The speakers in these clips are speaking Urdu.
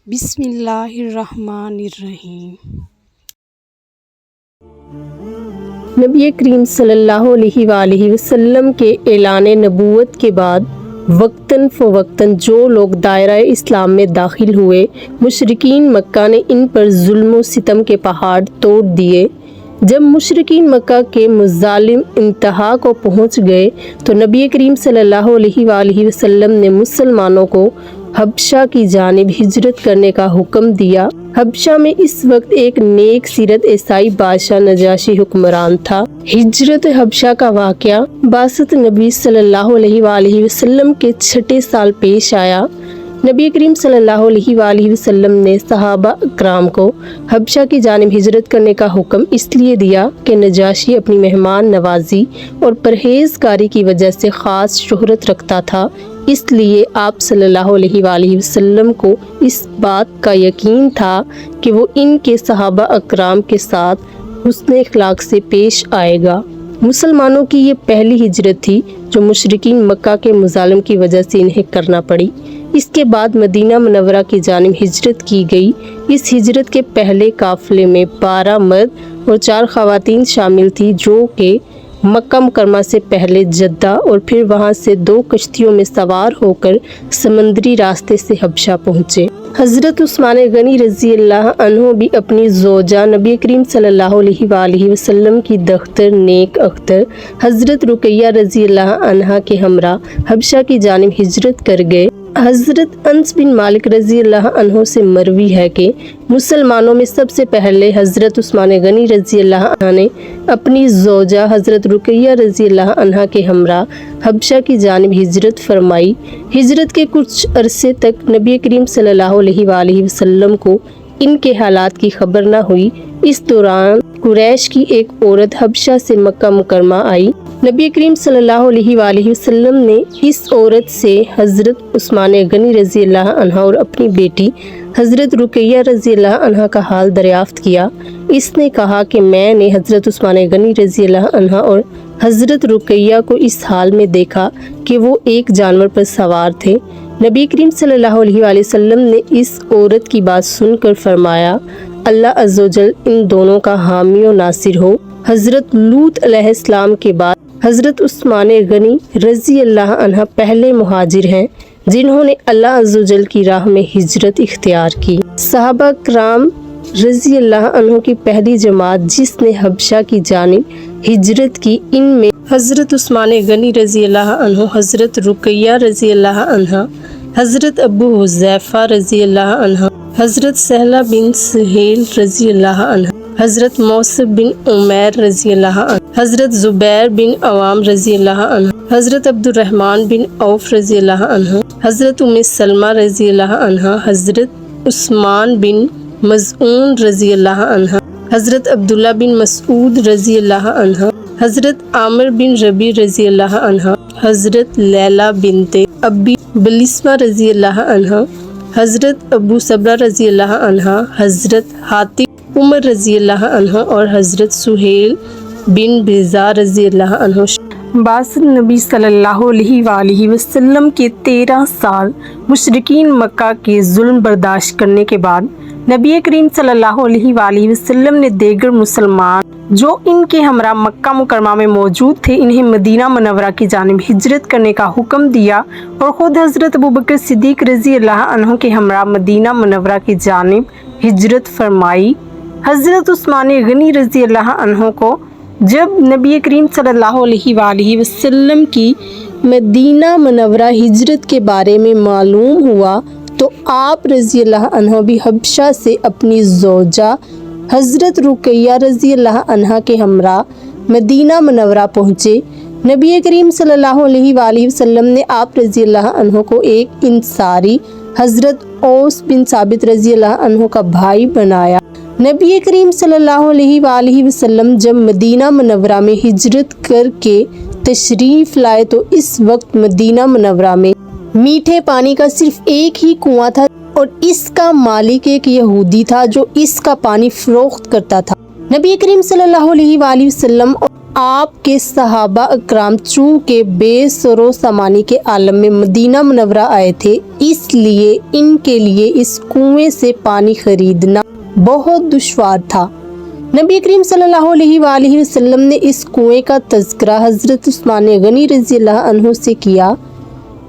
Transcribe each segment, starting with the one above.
بسم اللہ الرحمن الرحیم۔ نبی کریم صلی اللہ علیہ وآلہ وسلم کے اعلان نبوت کے بعد وقتاً فوقتاً جو لوگ دائرہ اسلام میں داخل ہوئے، مشرکین مکہ نے ان پر ظلم و ستم کے پہاڑ توڑ دیے۔ جب مشرکین مکہ کے مظالم انتہا کو پہنچ گئے تو نبی کریم صلی اللہ علیہ وآلہ وسلم نے مسلمانوں کو حبشہ کی جانب ہجرت کرنے کا حکم دیا۔ حبشہ میں اس وقت ایک نیک سیرت عیسائی بادشاہ نجاشی حکمران تھا۔ ہجرت حبشہ کا واقعہ بعثت نبی صلی اللہ علیہ وآلہ وسلم کے 6 سال پیش آیا۔ نبی کریم صلی اللہ علیہ وآلہ وسلم نے صحابہ اکرام کو حبشہ کی جانب ہجرت کرنے کا حکم اس لیے دیا کہ نجاشی اپنی مہمان نوازی اور پرہیزگاری کی وجہ سے خاص شہرت رکھتا تھا، اس لیے آپ صلی اللہ علیہ وآلہ وسلم کو اس بات کا یقین تھا کہ وہ ان کے صحابہ اکرام کے ساتھ حسن اخلاق سے پیش آئے گا۔ مسلمانوں کی یہ پہلی ہجرت تھی جو مشرکین مکہ کے مظالم کی وجہ سے انہیں کرنا پڑی۔ اس کے بعد مدینہ منورہ کی جانب ہجرت کی گئی۔ اس ہجرت کے پہلے قافلے میں 12 مرد اور 4 خواتین شامل تھی جو کہ مکہ مکرمہ سے پہلے جدہ اور پھر وہاں سے 2 کشتیوں میں سوار ہو کر سمندری راستے سے حبشہ پہنچے۔ حضرت عثمان غنی رضی اللہ عنہ بھی اپنی زوجہ نبی کریم صلی اللہ علیہ وآلہ وسلم کی دختر نیک اختر حضرت رقیہ رضی اللہ عنہا کے ہمراہ حبشہ کی جانب ہجرت کر گئے۔ حضرت انس بن مالک رضی اللہ عنہ سے مروی ہے کہ مسلمانوں میں سب سے پہلے حضرت عثمان غنی رضی اللہ عنہ نے اپنی زوجہ حضرت رقیہ رضی اللہ عنہا کے ہمراہ حبشہ کی جانب ہجرت فرمائی۔ ہجرت کے کچھ عرصے تک نبی کریم صلی اللہ علیہ وآلہ وسلم کو ان کے حالات کی خبر نہ ہوئی۔ اس دوران قریش کی ایک عورت حبشہ سے مکہ مکرمہ آئی۔ نبی کریم صلی اللہ علیہ وآلہ وسلم نے اس عورت سے حضرت عثمان غنی رضی اللہ عنہ اور اپنی بیٹی حضرت رقیہ رضی اللہ عنہ کا حال دریافت کیا۔ اس نے کہا کہ میں نے حضرت عثمان غنی رضی اللہ عنہ اور حضرت رقیہ کو اس حال میں دیکھا کہ وہ ایک جانور پر سوار تھے۔ نبی کریم صلی اللہ علیہ وآلہ وسلم نے اس عورت کی بات سن کر فرمایا، اللہ عز و جل ان دونوں کا حامی و ناصر ہو۔ حضرت لوط علیہ السلام کے بعد حضرت عثمان غنی رضی اللہ عنہ پہلے مہاجر ہیں جنہوں نے اللہ عز و جل کی راہ میں ہجرت اختیار کی۔ صحابہ کرام رضی اللہ عنہ کی پہلی جماعت جس نے حبشہ کی جانب ہجرت کی، ان میں حضرت عثمان غنی رضی اللہ عنہ، حضرت رقیہ رضی اللہ عنہ، حضرت ابو حذیفہ رضی اللہ عنہ، حضرت سہلہ بن سہیل رضی اللہ عنہ، حضرت موصب بن عمیر رضی اللہ عنہ، حضرت زبیر بن عوام رضی اللہ عنہ، حضرت عبد الرحمن بن عوف رضی اللہ عنہ، حضرت ام سلمہ رضی اللہ عنہ، حضرت عثمان بن مظعون رضی اللہ عنہ، حضرت عبداللہ بن مسعود رضی اللہ عنہ، حضرت عامر بن ربیع رضی اللہ عنہ، حضرت لیلہ بنت ابی بلسمہ رضی اللہ عنہ، حضرت ابو صبرہ رضی اللہ عنہ، حضرت حاتب عمر رضی اللہ عنہ اور حضرت سہیل بن بیضاء رضی اللہ عنہ۔ بعثت نبی صلی اللہ علیہ وآلہ وسلم کے 13 سال مشرکین مکہ کے ظلم برداشت کرنے کے بعد نبی کریم صلی اللہ علیہ وآلہ وسلم نے دیگر مسلمان جو ان کے ہمراہ مکہ مکرمہ میں موجود تھے انہیں مدینہ منورہ کی جانب ہجرت کرنے کا حکم دیا اور خود حضرت ابوبکر صدیق رضی اللہ عنہ کے ہمراہ مدینہ منورہ کی جانب ہجرت فرمائی۔ حضرت عثمان غنی رضی اللہ عنہ کو جب نبی کریم صلی اللہ علیہ وآلہ وسلم کی مدینہ منورہ ہجرت کے بارے میں معلوم ہوا تو آپ رضی اللہ عنہ بھی حبشہ سے اپنی زوجہ حضرت رقیہ رضی اللہ عنہ کے ہمراہ مدینہ منورہ پہنچے۔ نبی کریم صلی اللہ علیہ وآلہ وسلم نے آپ رضی اللہ عنہ کو ایک انصاری حضرت اوس بن ثابت رضی اللہ عنہ کا بھائی بنایا۔ نبی کریم صلی اللہ علیہ وآلہ وسلم جب مدینہ منورہ میں ہجرت کر کے تشریف لائے تو اس وقت مدینہ منورہ میں میٹھے پانی کا صرف ایک ہی کنواں تھا اور اس کا مالک ایک یہودی تھا جو اس کا پانی فروخت کرتا تھا۔ نبی کریم صلی اللہ علیہ وآلہ وسلم آپ کے صحابہ اکرام چونکہ بے سر و سامانی کے عالم میں مدینہ منورہ آئے تھے، اس لیے ان کے لیے اس کنویں سے پانی خریدنا بہت دشوار تھا۔ نبی کریم صلی اللہ علیہ وآلہ وسلم نے اس کنویں کا تذکرہ حضرت عثمان غنی رضی اللہ عنہ سے کیا۔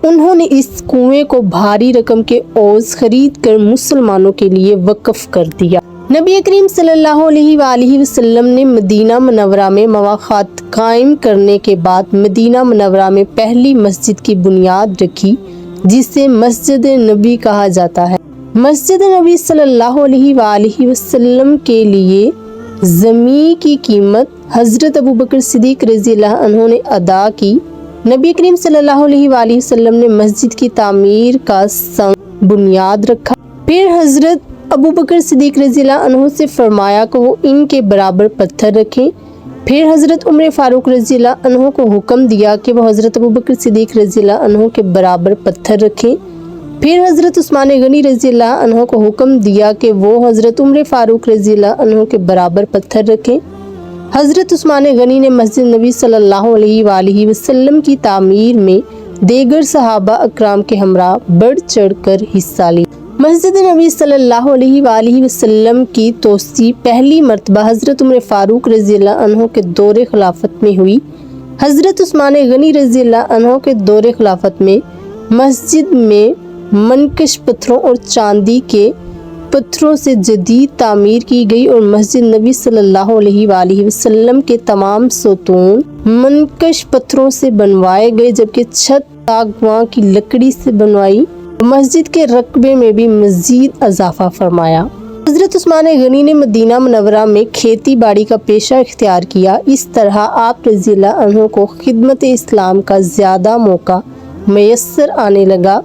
انہوں نے اس کنویں کو بھاری رقم کے عوض خرید کر مسلمانوں کے لیے وقف کر دیا۔ نبی کریم صلی اللہ علیہ وآلہ وسلم نے مدینہ منورہ میں مواقعات قائم کرنے کے بعد مدینہ منورہ میں پہلی مسجد کی بنیاد رکھی، جسے مسجد نبی کہا جاتا ہے۔ مسجد نبی صلی اللہ علیہ وآلہ وسلم کے لیے زمین کی قیمت حضرت ابوبکر صدیق رضی اللہ عنہ نے ادا کی۔ نبی کریم صلی اللہ علیہ وآلہ وسلم نے مسجد کی تعمیر کا سنگ بنیاد رکھا، پھر حضرت ابوبکر صدیق رضی اللہ عنہ سے فرمایا کہ وہ ان کے برابر پتھر رکھیں، پھر حضرت عمر فاروق رضی اللہ عنہ کو حکم دیا کہ وہ حضرت ابوبکر صدیق رضی اللہ عنہ کے برابر پتھر رکھیں، پھر حضرت عثمان غنی رضی اللہ عنہ کو حکم دیا کہ وہ حضرت عمر فاروق رضی اللہ عنہ کے برابر پتھر رکھیں۔ حضرت عثمان غنی نے مسجد نبی صلی اللہ علیہ وآلہ وسلم کی تعمیر میں دیگر صحابہ اکرام کے ہمراہ بڑھ چڑھ کر حصہ لیا۔ مسجد نبی صلی اللہ علیہ وآلہ وسلم کی توسیع پہلی مرتبہ حضرت عمر فاروق رضی اللہ عنہ کے دور خلافت میں ہوئی۔ حضرت عثمان غنی رضی اللہ عنہ کے دور خلافت میں مسجد میں منقش پتھروں اور چاندی کے پتھروں سے جدید تعمیر کی گئی اور مسجد نبی صلی اللہ علیہ وآلہ وسلم کے تمام ستون منقش پتھروں سے بنوائے گئے، جبکہ چھت ساگوان کی لکڑی سے بنوائی۔ مسجد کے رقبے میں بھی مزید اضافہ فرمایا۔ حضرت عثمان غنی نے مدینہ منورہ میں کھیتی باڑی کا پیشہ اختیار کیا۔ اس طرح آپ رضی اللہ عنہ کو خدمت اسلام کا زیادہ موقع میسر آنے لگا۔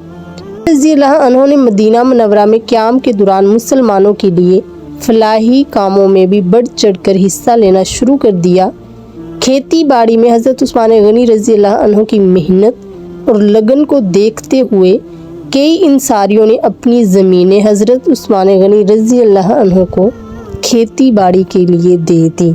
رضی اللہ عنہ نے مدینہ منورہ میں قیام کے دوران مسلمانوں کے لیے فلاحی کاموں میں بھی بڑھ چڑھ کر حصہ لینا شروع کر دیا۔ کھیتی باڑی میں حضرت عثمان غنی رضی اللہ عنہ کی محنت اور لگن کو دیکھتے ہوئے کئی انصاریوں نے اپنی زمینیں حضرت عثمان غنی رضی اللہ عنہ کو کھیتی باڑی کے لیے دے دیں۔